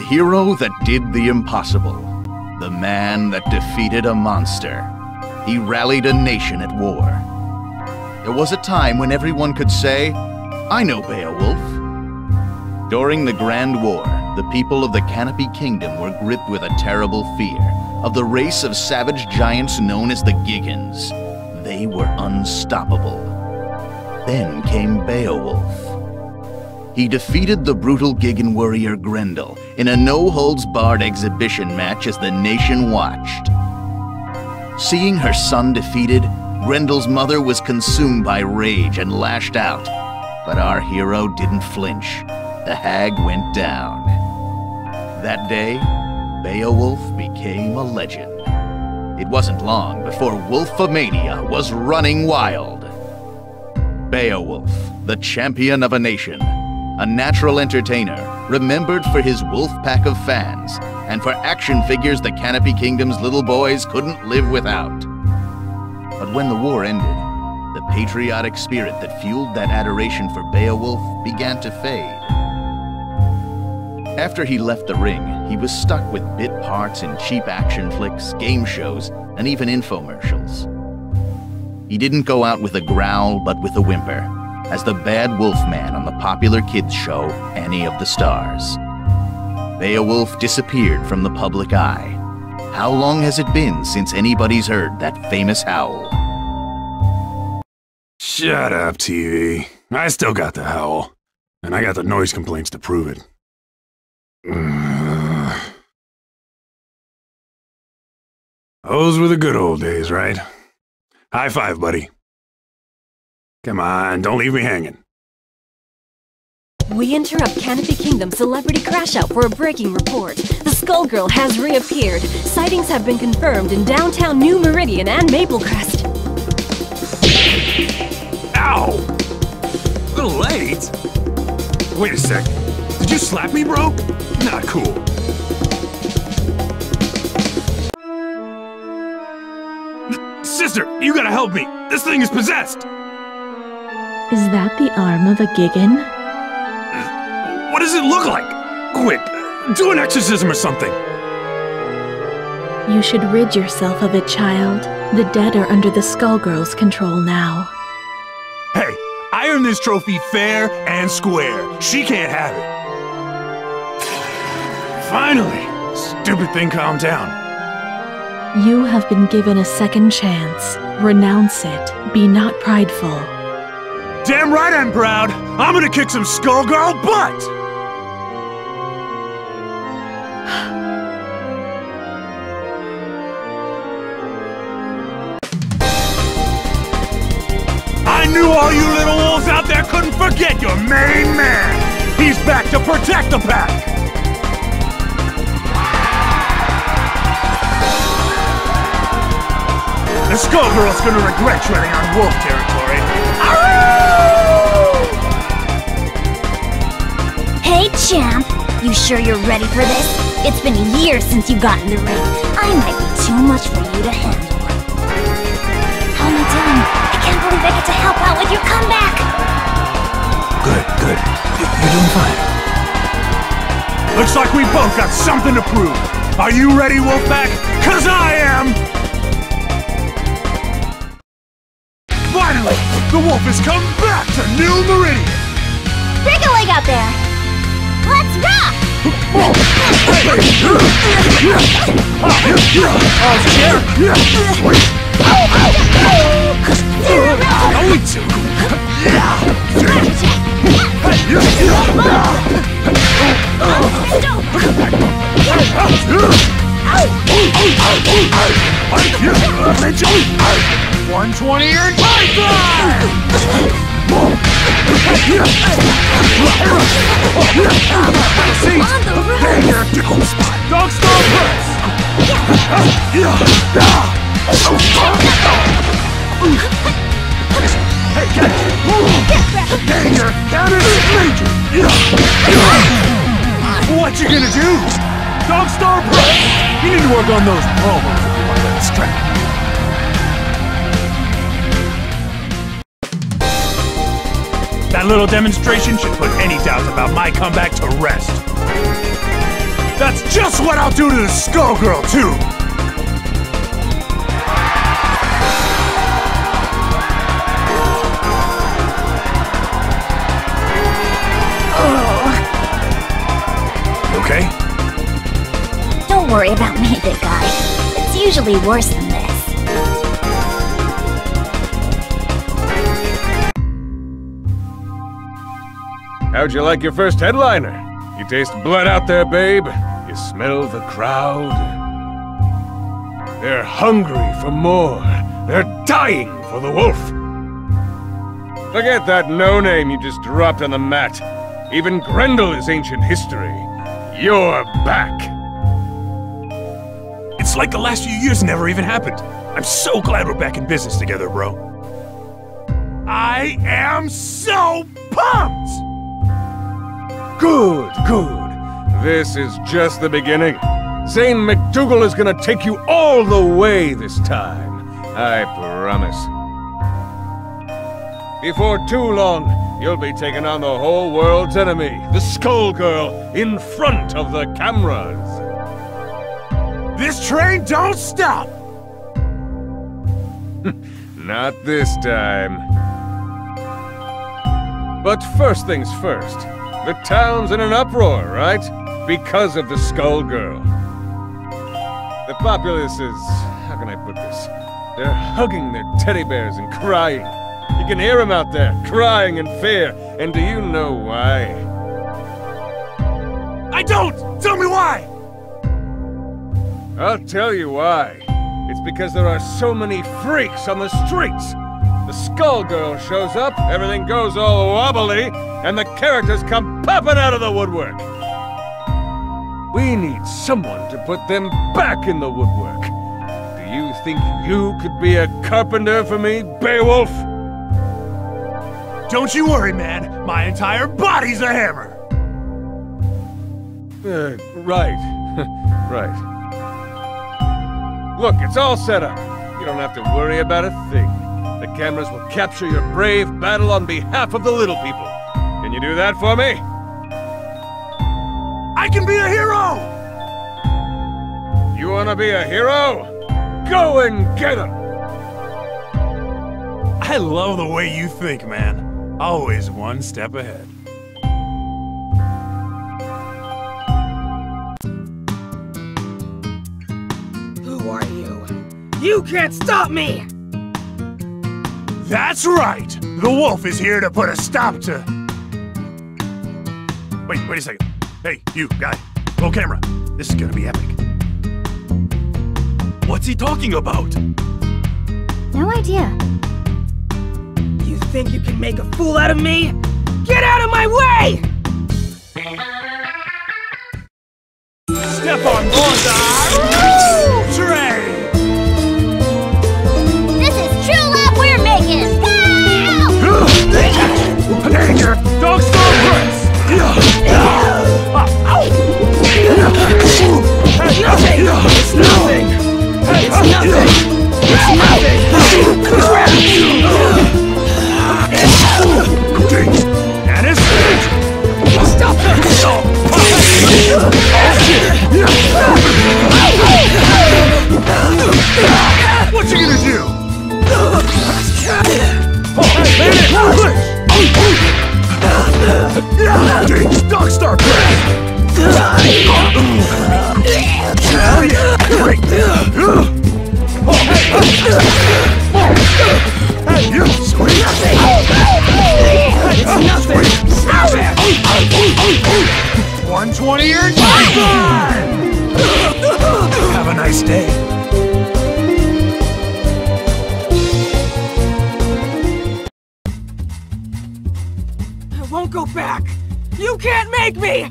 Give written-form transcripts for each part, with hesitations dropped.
hero that did the impossible. The man that defeated a monster. He rallied a nation at war. There was a time when everyone could say, "I know Beowulf." During the Grand War, the people of the Canopy Kingdom were gripped with a terrible fear of the race of savage giants known as the Giggans. They were unstoppable. Then came Beowulf. He defeated the brutal Giggan warrior Grendel in a no-holds-barred exhibition match as the nation watched. Seeing her son defeated, Grendel's mother was consumed by rage and lashed out. But our hero didn't flinch. The hag went down. That day, Beowulf became a legend. It wasn't long before Wolfomania was running wild. Beowulf, the champion of a nation, a natural entertainer, remembered for his wolf pack of fans, and for action figures the Canopy Kingdom's little boys couldn't live without. But when the war ended, the patriotic spirit that fueled that adoration for Beowulf began to fade. After he left the ring, he was stuck with bit parts in cheap action flicks, game shows, and even infomercials. He didn't go out with a growl, but with a whimper, as the bad wolf man on the popular kids show, Annie of the Stars. Beowulf disappeared from the public eye. How long has it been since anybody's heard that famous howl? Shut up, TV. I still got the howl. And I got the noise complaints to prove it. Those were the good old days, right? High five, buddy. Come on, don't leave me hanging. We interrupt Canopy Kingdom Celebrity Crash Out for a breaking report. The Skullgirl has reappeared. Sightings have been confirmed in downtown New Meridian and Maplecrest. Ow! A little late? Wait a sec. Did you slap me, bro? Not cool. Sister, you gotta help me. This thing is possessed. Is that the arm of a Giggan? What does it look like? Quick, do an exorcism or something. You should rid yourself of it, child. The dead are under the Skullgirl's control now. Hey, I earned this trophy fair and square. She can't have it. Finally! Stupid thing calmed down. You have been given a second chance. Renounce it. Be not prideful. Damn right I'm proud! I'm gonna kick some Skullgirl butt! I knew all you little wolves out there couldn't forget your main man! He's back to protect the pack! The Skullgirl's gonna regret treading on wolf territory. Hey, champ! You sure you're ready for this? It's been years since you got in the ring. I might be too much for you to handle. How am I doing? I can't believe I get to help out with your comeback! Good, good. You're doing fine. Looks like we both got something to prove. Are you ready, Wolfpack? 'Cause I am! Finally! The wolf has come back to New Meridian! Break a leg out there! Let's rock! $120 and high five! Dog Star Press! Hey, catch it! Danger! Counter major! What you gonna do? Dog Star Press! You need to work on those promos if you want to let it strength. That little demonstration should put any doubts about my comeback to rest. That's just what I'll do to the Skullgirl, too! Okay? Don't worry about me, big guy. It's usually worse than this. How'd you like your first headliner? You taste blood out there, babe? You smell the crowd? They're hungry for more. They're dying for the wolf. Forget that no-name you just dropped on the mat. Even Grendel is ancient history. You're back. It's like the last few years never even happened. I'm so glad we're back in business together, bro. I am so pumped! Good, good. This is just the beginning. Sane McDougal is gonna take you all the way this time. I promise. Before too long, you'll be taking on the whole world's enemy, the Skullgirl, in front of the cameras. This train don't stop! Not this time. But first things first. The town's in an uproar, right? Because of the Skullgirl. The populace is... how can I put this? They're hugging their teddy bears and crying. You can hear them out there, crying in fear. And do you know why? I don't! Tell me why! I'll tell you why. It's because there are so many freaks on the streets. The Skullgirl shows up, everything goes all wobbly, and the characters come popping out of the woodwork. We need someone to put them back in the woodwork. Do you think you could be a carpenter for me, Beowulf? Don't you worry, man. My entire body's a hammer! Right. Right. Look, it's all set up. You don't have to worry about a thing. The cameras will capture your brave battle on behalf of the little people. Can you do that for me? I can be a hero! You wanna be a hero? Go and get him! I love the way you think, man. Always one step ahead. Who are you? You can't stop me! That's right! The wolf is here to put a stop to... Wait a second. Hey, you, guy. Roll camera. This is gonna be epic. What's he talking about? No idea. You think you can make a fool out of me? Get out of my way! Step on board the train! This is true love we're making! Go! Danger! Dog Star Press! It's nothing! It's nothing! It's nothing! It's nothing! And it's Stop them! what you gonna do? Dog Star Press! Hell yeah! Great! Hey, you sweet! It's nothing! 120 or Have a nice day. I won't go back! You can't make me!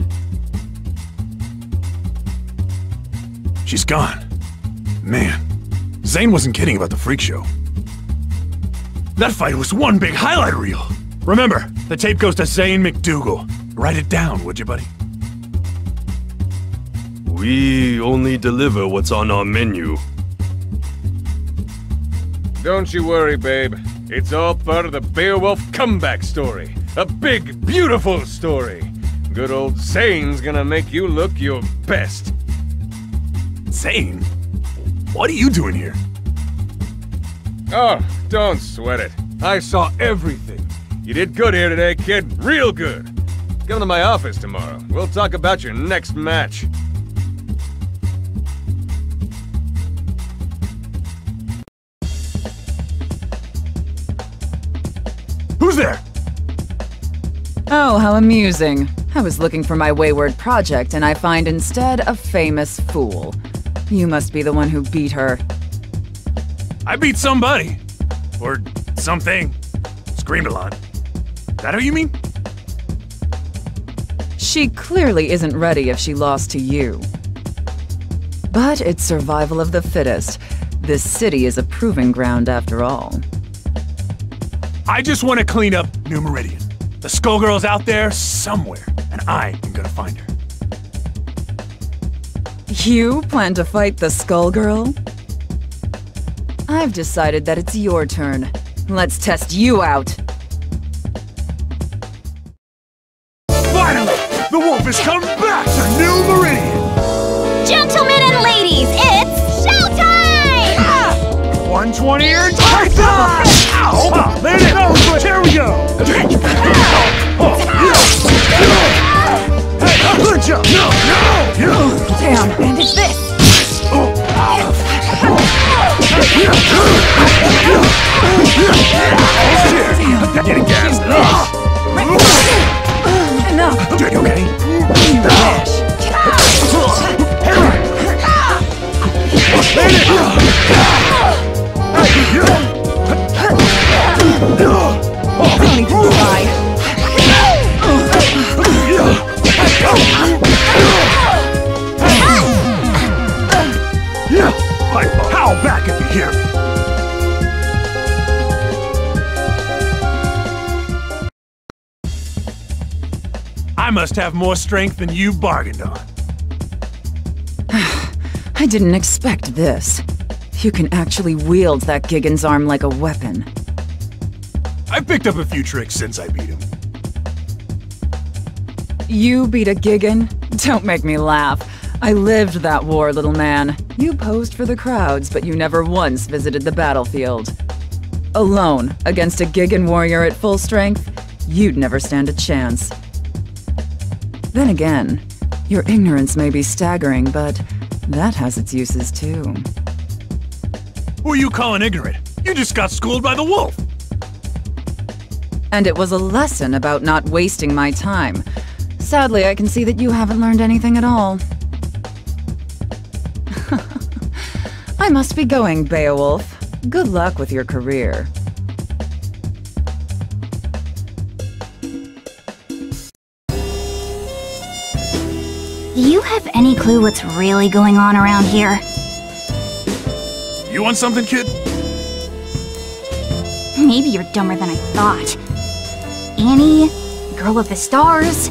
She's gone. Man, Sane wasn't kidding about the freak show. That fight was one big highlight reel. Remember, the tape goes to Sane McDougal. Write it down, would you, buddy? We only deliver what's on our menu. Don't you worry, babe. It's all part of the Beowulf comeback story. A big, beautiful story. Good old Sane's gonna make you look your best. Sane? What are you doing here? Oh, don't sweat it. I saw everything. You did good here today, kid. Real good. Come to my office tomorrow. We'll talk about your next match. Who's there? Oh, how amusing. I was looking for my wayward project, and I find instead a famous fool. You must be the one who beat her. I beat somebody. Or something. Screamed a lot. That who you mean? She clearly isn't ready if she lost to you. But it's survival of the fittest. This city is a proving ground after all. I just want to clean up New Meridian. The Skullgirl's out there somewhere, and I am gonna find her. You plan to fight the Skullgirl? I've decided that it's your turn. Let's test you out. Finally! The wolf has come back to New Meridian! Gentlemen and ladies, it's showtime! 120 earned high five! Ow! Let it go! Here we go! Hey, good job! No! Damn, bandage this! Getting gassed! Enough! Dude, you okay? You wish. Don't even try. Howl back if you hear me. I must have more strength than you bargained on. I didn't expect this. You can actually wield that Gigan's arm like a weapon. I've picked up a few tricks since I beat him. You beat a Gigan? Don't make me laugh. I lived that war, little man. You posed for the crowds, but you never once visited the battlefield. Alone, against a Gigan warrior at full strength, you'd never stand a chance. Then again, your ignorance may be staggering, but that has its uses too. Who are you calling ignorant? You just got schooled by the wolf! And it was a lesson about not wasting my time. Sadly, I can see that you haven't learned anything at all. I must be going, Beowulf. Good luck with your career. Do you have any clue what's really going on around here? You want something, kid? Maybe you're dumber than I thought. Annie, girl of the stars,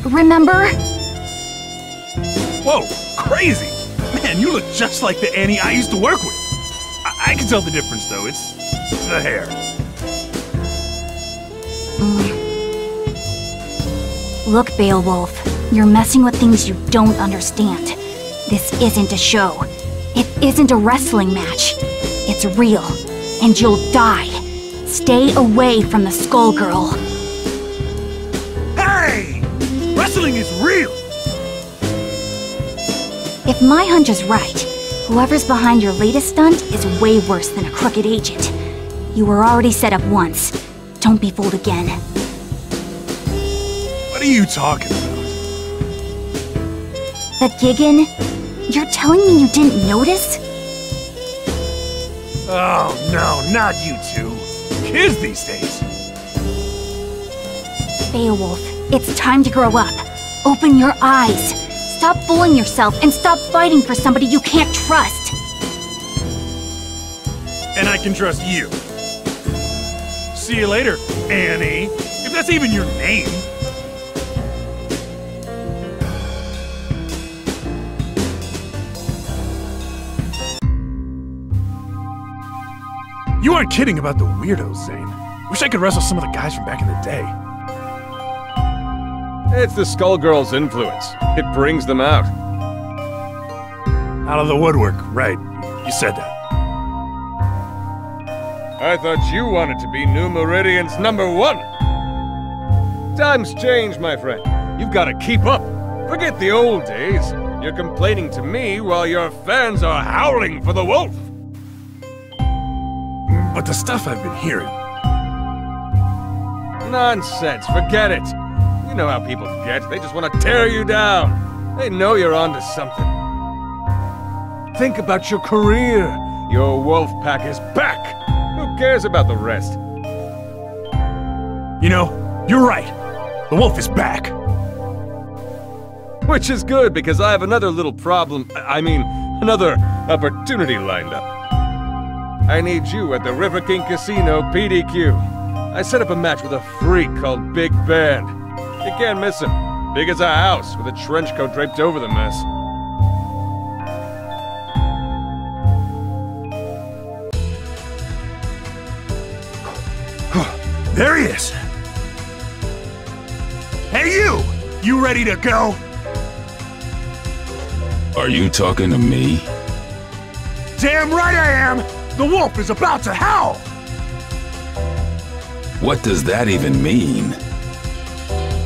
remember? Whoa, crazy! Man, you look just like the Annie I used to work with. I can tell the difference, though. It's the hair. Look, Beowulf, you're messing with things you don't understand. This isn't a show. It isn't a wrestling match. It's real, and you'll die. Stay away from the Skullgirl. Hey! Wrestling is real! If my hunch is right, whoever's behind your latest stunt is way worse than a crooked agent. You were already set up once. Don't be fooled again. What are you talking about? The Gigan? You're telling me you didn't notice? Oh, no, not you two. Kids these days. Beowulf, it's time to grow up. Open your eyes. Stop fooling yourself and stop fighting for somebody you can't trust. And I can trust you. See you later, Annie. If that's even your name. You aren't kidding about the weirdos, Zane. Wish I could wrestle some of the guys from back in the day. It's the Skullgirls' influence. It brings them out. Out of the woodwork, right. You said that. I thought you wanted to be New Meridian's #1. Times change, my friend. You've got to keep up. Forget the old days. You're complaining to me while your fans are howling for the wolf. But the stuff I've been hearing... Nonsense, forget it. You know how people get. They just want to tear you down. They know you're onto something. Think about your career. Your wolf pack is back. Who cares about the rest? You know, you're right. The wolf is back. Which is good, because I have another little problem. Another opportunity lined up. I need you at the River King Casino PDQ. I set up a match with a freak called Big Band. You can't miss him. Big as a house, with a trench coat draped over the mess. There he is! Hey you! You ready to go? Are you talking to me? Damn right I am! The wolf is about to howl! What does that even mean?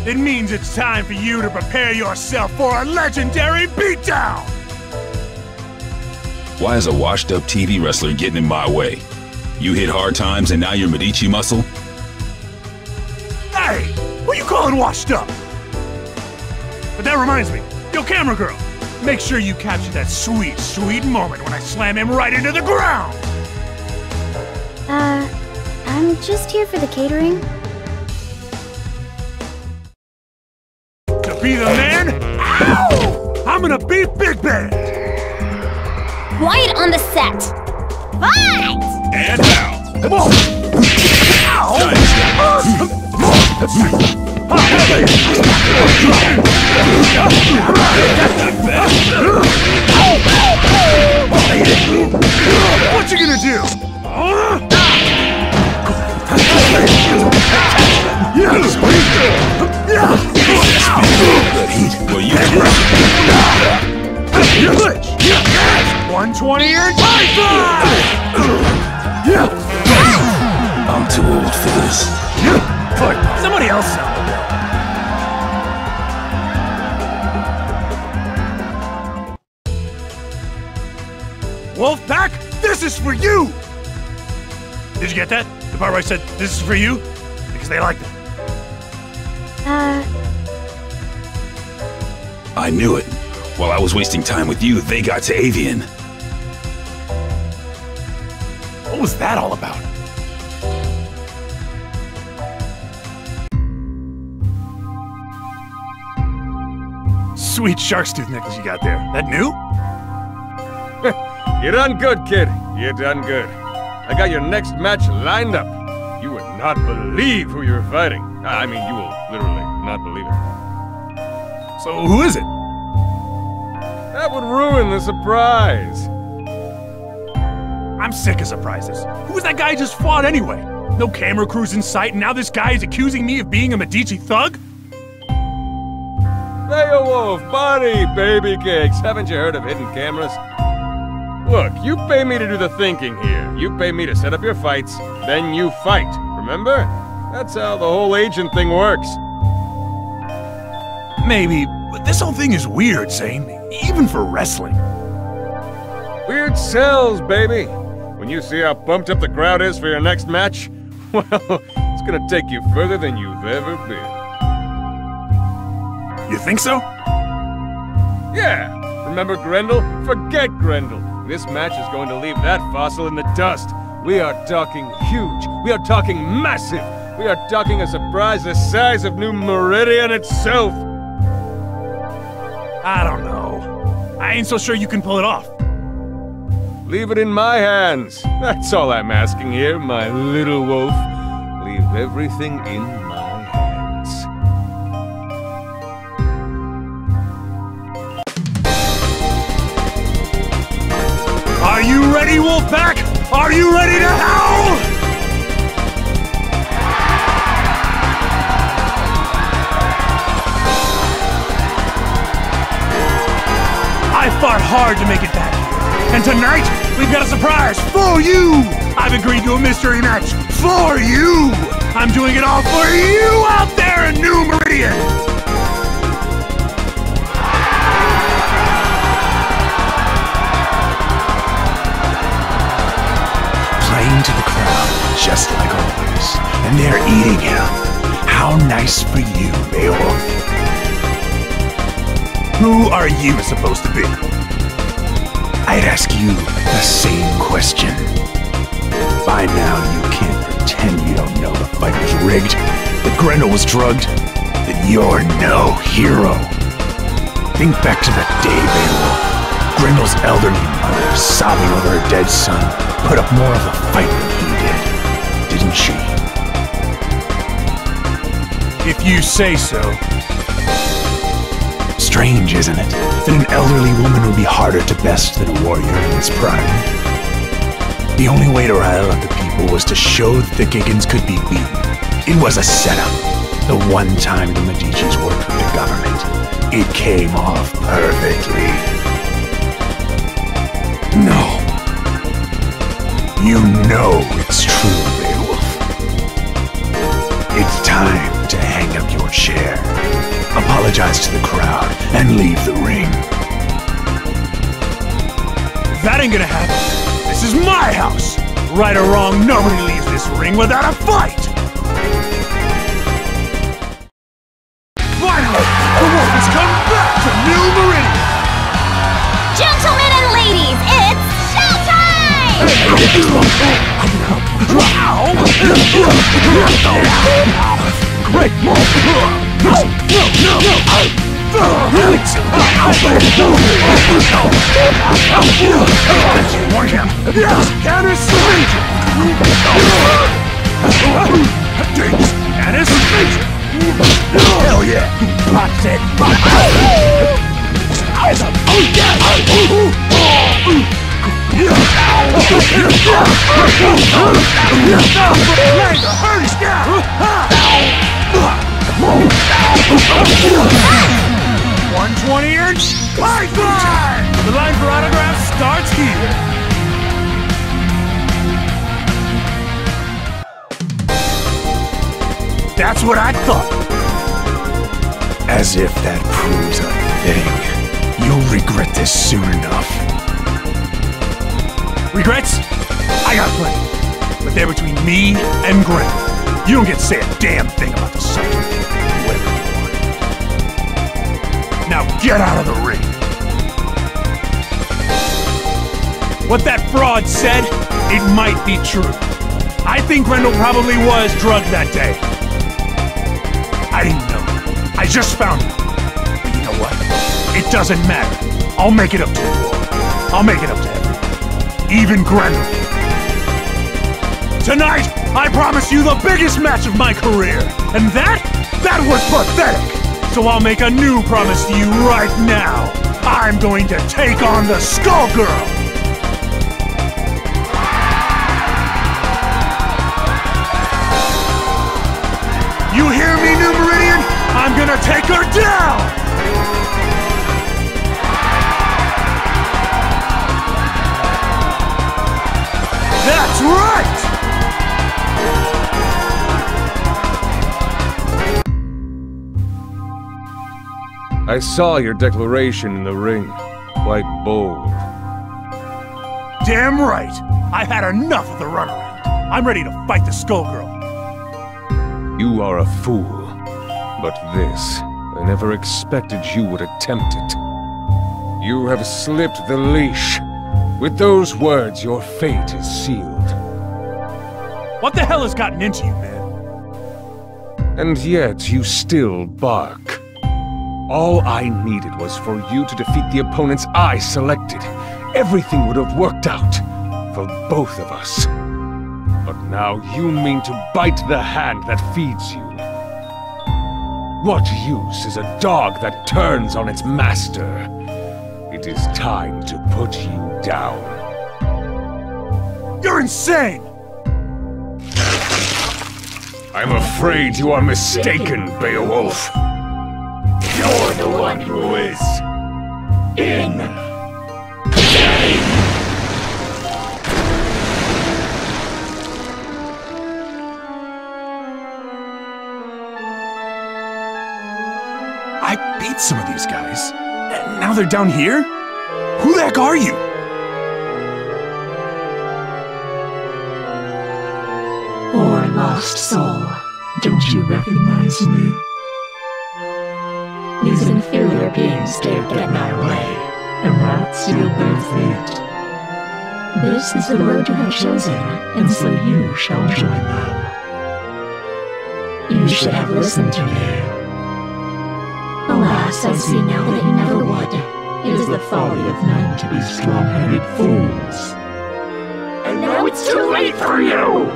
It means it's time for you to prepare yourself for a legendary beatdown! Why is a washed-up TV wrestler getting in my way? You hit hard times and now you're Medici muscle? Hey! Who you calling washed up? But that reminds me, yo camera girl, make sure you capture that sweet, sweet moment when I slam him right into the ground! I'm just here for the catering. To be the man? Ow! I'm gonna beat Big Ben! Quiet on the set! Fight! And now! Come on! Ow! What you gonna do? Well, you 120 and Python! I'm too old for this. Fuck, somebody else sound the Wolfpack, this is for you! Did you get that? The part where I said, this is for you? Because they like that. I knew it. While I was wasting time with you, they got to Avian. What was that all about? Sweet shark's tooth necklace you got there. That new? You done good, kid. You done good. I got your next match lined up. You would not believe who you're fighting. I mean, you will literally not believe it. So who is it? That would ruin the surprise. I'm sick of surprises. Who was that guy who just fought anyway? No camera crews in sight, and now this guy is accusing me of being a Medici thug? Beowulf, buddy, baby cakes. Haven't you heard of hidden cameras? Look, you pay me to do the thinking here. You pay me to set up your fights, then you fight. Remember? That's how the whole agent thing works. Maybe, but this whole thing is weird, Sane. Even for wrestling. Weird sells, baby. When you see how pumped up the crowd is for your next match, well, it's gonna take you further than you've ever been. You think so? Yeah. Remember Grendel? Forget Grendel. This match is going to leave that fossil in the dust. We are talking huge. We are talking massive. We are talking a surprise the size of New Meridian itself. I don't know. I ain't so sure you can pull it off. Leave it in my hands. That's all I'm asking here, my little wolf. Leave everything in my hands. Are you ready, Wolfpack? Are you ready to howl? fought hard to make it back here. And tonight, we've got a surprise for you! I've agreed to a mystery match for you! I'm doing it all for you out there in New Meridian! Playing to the crowd, just like always. And they're eating him. How nice for you, Beowulf. Who are you supposed to be? I'd ask you the same question. By now, you can't pretend you don't know the fight was rigged, that Grendel was drugged, that you're no hero. Think back to that day, Beowulf. Grendel's elderly mother, sobbing over her dead son, put up more of a fight than he did, didn't she? If you say so. Strange, isn't it, that an elderly woman would be harder to best than a warrior in his prime? The only way to rile up the people was to show that the Giggans could be beaten. It was a setup. The one time the Medicis worked with the government. It came off perfectly. No. You know it's true, Beowulf. It's time to hang up your chair. Apologize to the crowd and leave the ring. That ain't gonna happen. This is my house! Right or wrong, nobody leaves this ring without a fight! Finally, the wolf has come back to New Meridian! Gentlemen and ladies, it's showtime! Great! No! Warn him! Canis Major! Canis Major! Hell yeah! That's it! $120-inch Python! The line for autographs starts here. That's what I thought. As if that proves a thing. You'll regret this soon enough. Regrets? I got plenty. But they're between me and Grendel. You don't get to say a damn thing about the subject. Whoever you want. Now get out of the ring. What that fraud said, it might be true. I think Grendel probably was drugged that day. I didn't know. I just found out. But you know what? It doesn't matter. I'll make it up to you all. I'll make it up to everyone. Even Grendel. Tonight, I promise you the biggest match of my career. And that was pathetic. So I'll make a new promise to you right now. I'm going to take on the Skullgirl. You hear me, New Meridian? I'm gonna take her down! That's right! I saw your declaration in the ring. Quite bold. Damn right! I've had enough of the runaround. I'm ready to fight the Skullgirl. You are a fool. But this, I never expected you would attempt it. You have slipped the leash. With those words, your fate is sealed. What the hell has gotten into you, man? And yet, you still bark. All I needed was for you to defeat the opponents I selected. Everything would have worked out for both of us. But now you mean to bite the hand that feeds you. What use is a dog that turns on its master? It is time to put you down. You're insane! I'm afraid you are mistaken, Beowulf. You're the one who is in beat some of these guys. And now they're down here? Who the heck are you? Poor lost soul, don't you recognize me? These inferior beings dared get in our way, and that's your birth fate. This is the road you have chosen, and so you shall join them. You should have listened to me. Alas, I see now that you never would. It is the folly of men to be strong-headed fools. And now it's too late for you!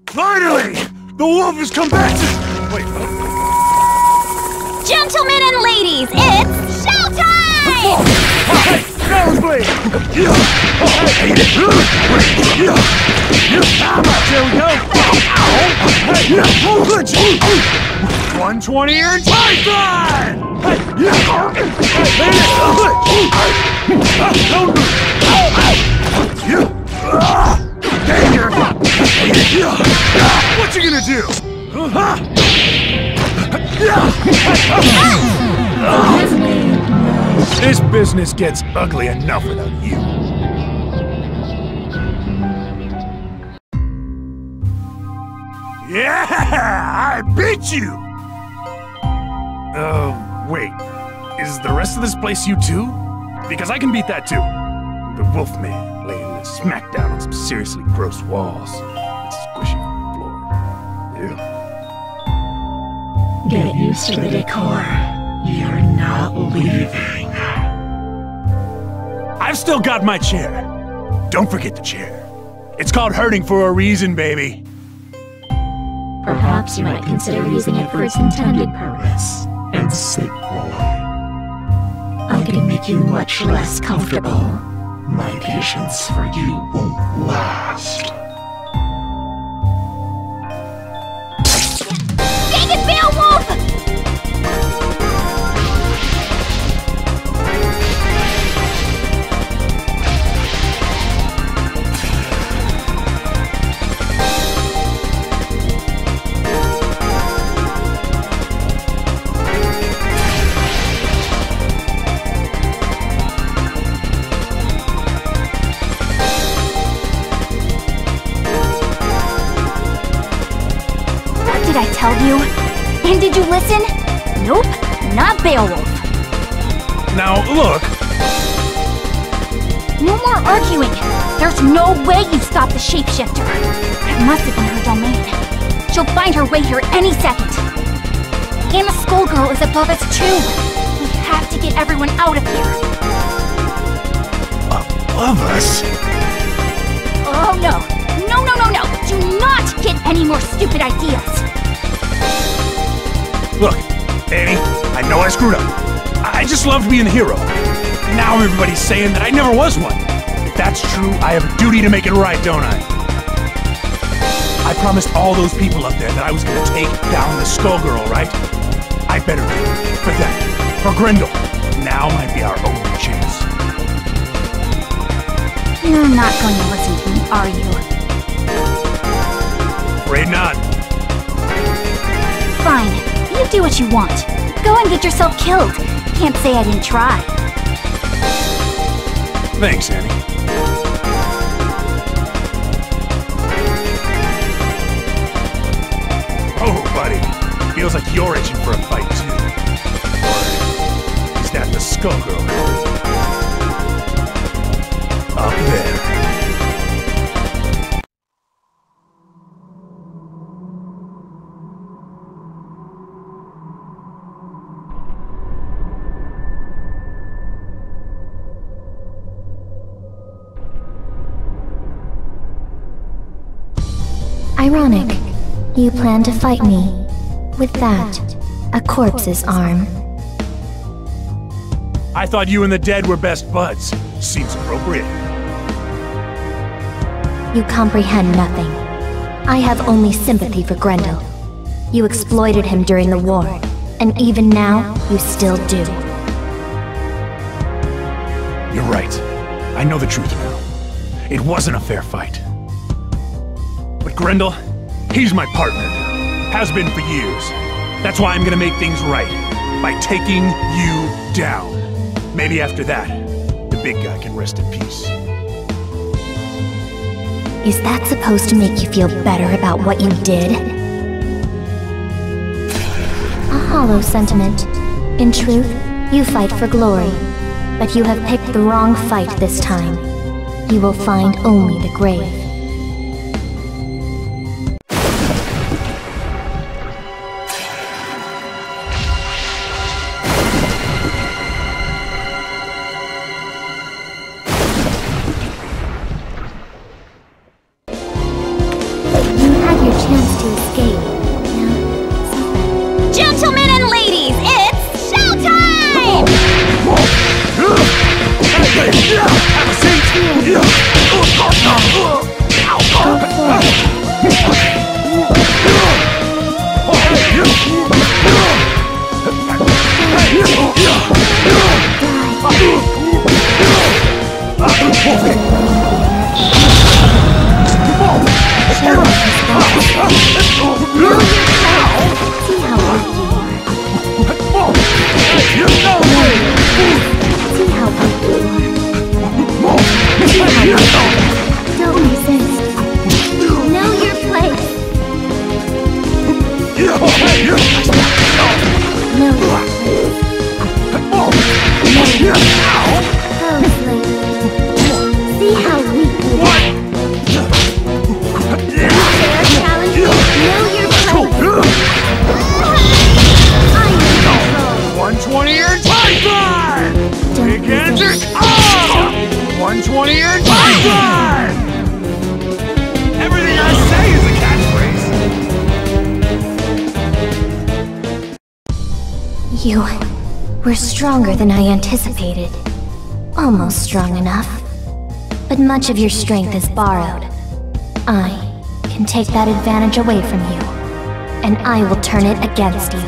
Finally! The wolf has come back to... Wait. Gentlemen and ladies, it's showtime! Nosebleed! There we go! 120 your entire time! What you gonna do? This business gets ugly enough without you. Yeah! I beat you! Wait. Is the rest of this place you too? Because I can beat that too. The Wolfman laying a smackdown on some seriously gross walls. It's squishy floor. Ew. Get used to the decor. You're not leaving. I've still got my chair. Don't forget the chair. It's called hurting for a reason, baby. Perhaps you might consider using it for its intended purpose. And sick boy. I can make you much less comfortable. My patience for you won't last. Dang it, Beowulf! Did I tell you? And did you listen? Nope, not Beowulf. Now, look. No more arguing. There's no way you stopped the shapeshifter. It must have been her domain. She'll find her way here any second. And the skullgirl is above us too. We have to get everyone out of here. Above us? Oh no. No, no, no, no. Do not get any more stupid ideas. Look, Annie, I know I screwed up. I just loved being the hero. Now everybody's saying that I never was one. If that's true, I have a duty to make it right, don't I? I promised all those people up there that I was gonna take down the Skullgirl, right? I better do it. For them. For Grendel. Now might be our only chance. You're not going to listen to me, are you? Afraid not. Fine. You do what you want. Go and get yourself killed. Can't say I didn't try. Thanks, Annie. Oh, buddy. Feels like you're itching for a fight, too. Or is that the Skullgirl? Up there. Ironic. You plan to fight me. With that, a corpse's arm. I thought you and the dead were best buds. Seems appropriate. You comprehend nothing. I have only sympathy for Grendel. You exploited him during the war, and even now, you still do. You're right. I know the truth now. It wasn't a fair fight. But Grendel, he's my partner now. Has been for years. That's why I'm gonna make things right. By taking you down. Maybe after that, the big guy can rest in peace. Is that supposed to make you feel better about what you did? A hollow sentiment. In truth, you fight for glory. But you have picked the wrong fight this time. You will find only the grave. Gentlemen and ladies, it's showtime! Have a seat! Don't resist. Know your place. Know your place. Closely. See how weak you are. Fair challenge. Know your place. I'm in control. 120 or time! Big answers! 120 or time! Everything I say is a catchphrase! You were stronger than I anticipated. Almost strong enough. But much of your strength is borrowed. I can take that advantage away from you, and I will turn it against you.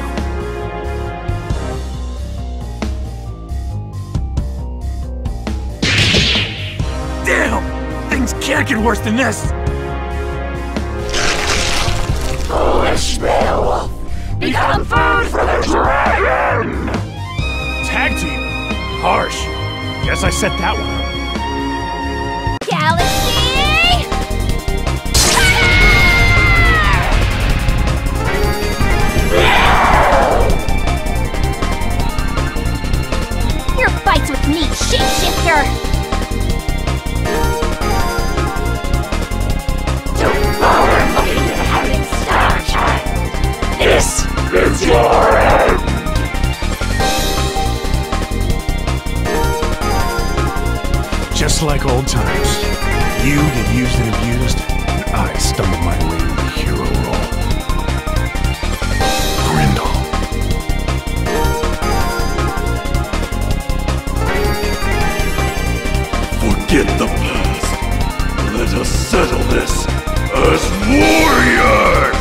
Damn! Things can't get worse than this! Foolish Beowulf! Become food for the dragon! Tag team? Harsh. Guess I set that one up. Galaxy! Your fights with me, shapeshifter! Don't bother looking at Heaven's Star Child! This is your end! Just like old times. You get used and abused, and I stumble my way into the hero role. Grindel. Forget the past. Let us settle this as warriors!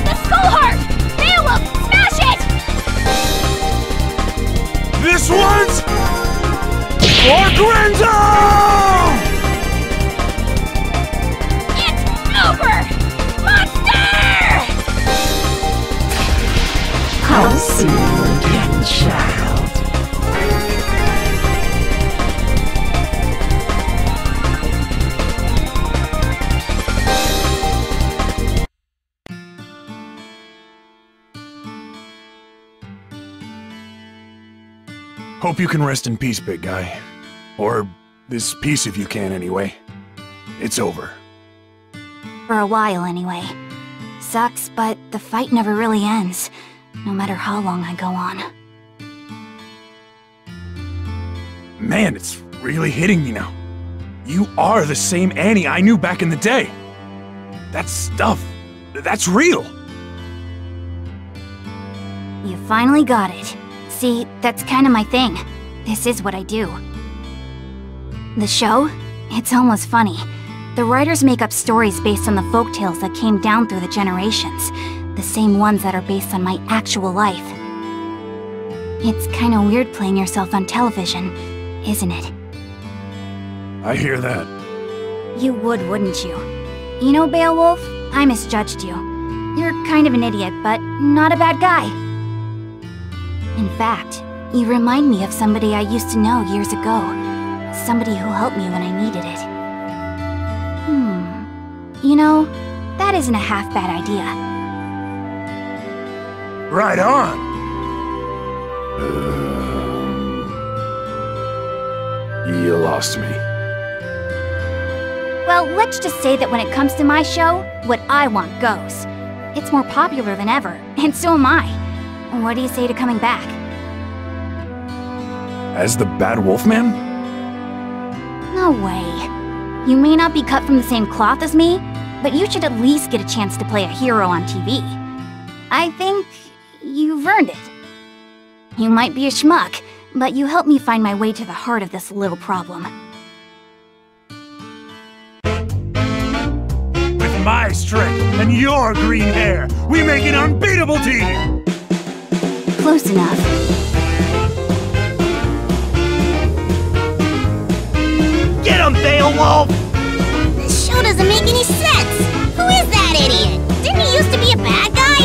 The Skull Heart! Beowulf, smash it! This one's for Grindel! It's over! Monster! I'll see you again, child. Hope you can rest in peace, big guy. Or this piece if you can, anyway. It's over. For a while, anyway. Sucks, but the fight never really ends, no matter how long I go on. Man, it's really hitting me now. You are the same Annie I knew back in the day. That stuff, that's real. You finally got it. See, that's kind of my thing. This is what I do. The show? It's almost funny. The writers make up stories based on the folktales that came down through the generations. The same ones that are based on my actual life. It's kinda weird playing yourself on television, isn't it? I hear that. You would, wouldn't you? You know, Beowulf, I misjudged you. You're kind of an idiot, but not a bad guy. In fact, you remind me of somebody I used to know years ago. Somebody who helped me when I needed it. You know, that isn't a half-bad idea. Right on! You lost me. Well, let's just say that when it comes to my show, what I want goes. It's more popular than ever, and so am I. What do you say to coming back? As the Bad Wolf Man? No way. You may not be cut from the same cloth as me, but you should at least get a chance to play a hero on TV. I think you've earned it. You might be a schmuck, but you helped me find my way to the heart of this little problem. With my strength and your green hair, we make an unbeatable team! Close enough. Get him, Beowulf! This show doesn't make any sense! Who is that idiot? Didn't he used to be a bad guy?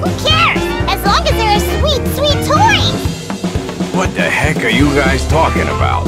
Who cares? As long as there are sweet, sweet toys! What the heck are you guys talking about?